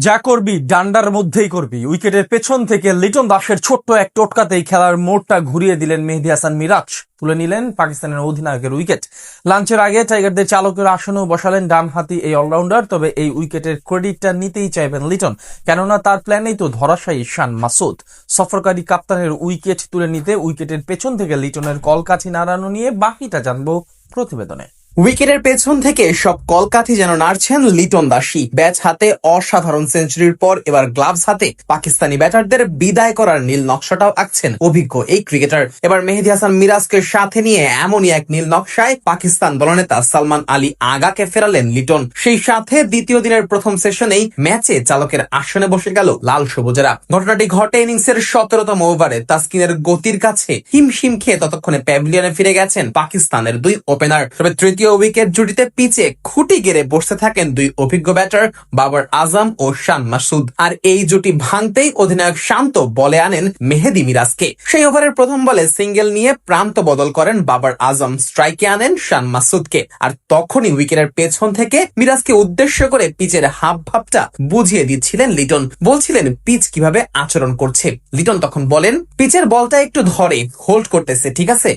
যা করবি ডান্ডার মধ্যেই করবি। উইকেটের পেছন থেকে লিটন দাসের ছোট্ট এক টোটকাতেই খেলার মোড়টা ঘুরিয়ে দিলেন মেহেদী হাসান মিরাজ, তুলে নিলেন পাকিস্তানের অধিনায়কের উইকেট। লাঞ্চের আগে টাইগারদের চালকের আসনেও বসালেন ডানহাতি এই অলরাউন্ডার। তবে এই উইকেটের ক্রেডিটটা নিতেই চাইবেন লিটন, কেননা তার প্ল্যানেই তো ধরাশায়ী শান মাসুদ। সফরকারী কাপ্তানের উইকেট তুলে নিতে উইকেটের পেছন থেকে লিটনের কলকাঠি নাড়ানো নিয়ে বাকিটা জানবো প্রতিবেদনে। উইকেটের পেছন থেকে সব কলকাঠি যেন নাড়ছেন লিটন দাসী। ব্যাট হাতে অসাধারণ সেঞ্চুরির পর এবার গ্লাভস হাতে পাকিস্তানি ব্যাটারদের বিদায় করার নীল নকশাটাও আঁকছেন অভিজ্ঞ এই ক্রিকেটার। এবার মেহেদী হাসান মিরাজকে সাথে নিয়ে এমনই এক নীল নকশায় পাকিস্তান দলনেতা সালমান আলী আগাকে ফেরালেন লিটন। সেই সাথে দ্বিতীয় দিনের প্রথম সেশনেই ম্যাচে চালকের আসনে বসে গেল লাল সবুজেরা। ঘটনাটি ঘটে ইনিংসের 17তম ওভারে তাসকিনের গতির কাছে হিমশিম খেয়ে ততক্ষণে প্যাভিলিয়নে ফিরে গেছেন পাকিস্তানের দুই ওপেনার। তবে তৃতীয় উইকেট জুটিতে পিচে খুঁটি গেড়ে বসতে থাকেন দুই অভিজ্ঞ ব্যাটার বাবর আজম ও শান মাসুদ। আর এই জুটি ভাঙতেই অধিনায়ক শান্ত বলে আনেন মেহেদী মিরাজকে। সেই ওভারের প্রথম বলে সিঙ্গেল নিয়ে প্রান্ত বদল করেন বাবর আজম, স্ট্রাইকে আনেন শান মাসুদকে। আর তখনই উইকেটের পেছন থেকে মিরাজকে উদ্দেশ্য করে পিচের হাব ভাবটা বুঝিয়ে দিচ্ছিলেন লিটন। বলছিলেন পিচ কিভাবে আচরণ করছে। লিটন তখন বলেন, পিচের বলটা একটু ধরে হোল্ড করতেছে, ঠিক আছে।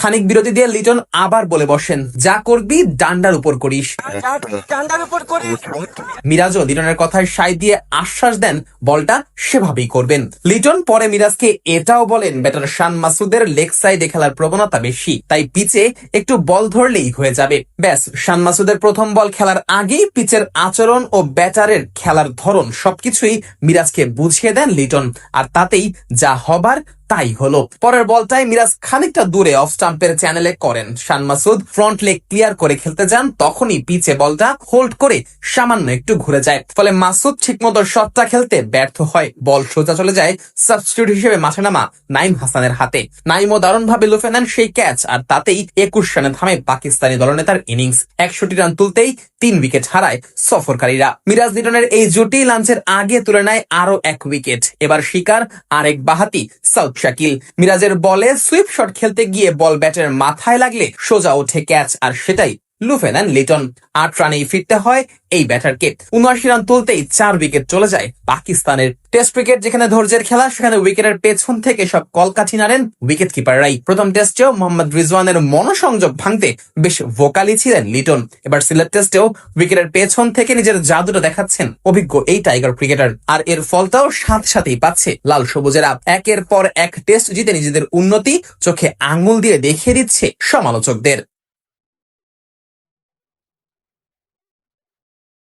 খানিক বিরতি দিয়ে লিটন আবার বলে বসেন, যা করবি ডান্ডার উপর করিস। মিরাজও লিটনের কথায় সায় দিয়ে আশ্বাস দেন বলটা সেভাবেই করবেন। লিটন পরে মিরাজকে এটাও বলেন, ব্যাটার শান মাসুদের লেগ সাইডে খেলার প্রবণতা বেশি, তাই পিচে একটু বল ধরলেই হয়ে যাবে। ব্যাস, শান মাসুদের প্রথম বল খেলার আগেই পিচের আচরণ ও ব্যাটারের খেলার ধরন সবকিছুই মিরাজকে বুঝিয়ে দেন লিটন। আর তাতেই যা হবার তাই হলো। পরের বলটাই মিরাজ খানিকটা দূরে অফ স্টাম্পের চ্যানেলে করেন। শান মাসুদ ফ্রন্ট লেগ ক্লিয়ার করে খেলতে যান, তখনই পিচে বলটা হোল্ড করে সামান্য একটু ঘুরে যায়। ফলে মাসুদ ঠিকমতো শটটা খেলতে ব্যর্থ হয়। বল সোজা চলে যায় সাবস্টিটিউট হিসেবে মাঠে নামা নাইম হাসানের হাতে। নাইমও দারুণভাবে লুফে নেন সেই ক্যাচ, আর তাতেই 21 রানে থামে পাকিস্তানি দলনেতার ইনিংস। 61 রান তুলতেই 3 উইকেট হারায় সফরকারীরা। মিরাজ লিটনের এই জুটি লাঞ্চের আগে তুলে নেয় আরো 1 উইকেট। এবার শিকার আরেক বাহাতি সাউথ শাকিল। মিরাজের বলে সুইপ শট খেলতে গিয়ে বল ব্যাটের মাথায় লাগলে সোজা ওঠে ক্যাচ, আর সেটাই লুফে নেন লিটন। 8 রানেই ফিরতে হয় এই ব্যাটারকে। 79 রান তুলতেই 4 উইকেট চলে যায় পাকিস্তানের। টেস্ট ক্রিকেট যেখানে ধৈর্যের খেলা, সেখানে উইকেটের পেছন থেকে সব কলকাঠি নাড়েন উইকেট কিপাররাই। প্রথম টেস্টেও মোহাম্মদ রিজওয়ানের মনোসংযোগ ভাঙতে বেশ ভোকালি ছিলেন লিটন। এবার সিলেট টেস্টেও উইকেটের পেছন থেকে নিজের জাদুটা দেখাচ্ছেন অভিজ্ঞ এই টাইগার ক্রিকেটার। আর এর ফলটাও সাথে সাথেই পাচ্ছে লাল সবুজেরা। একের পর এক টেস্ট জিতে নিজেদের উন্নতি চোখে আঙুল দিয়ে দেখিয়ে দিচ্ছে সমালোচকদের।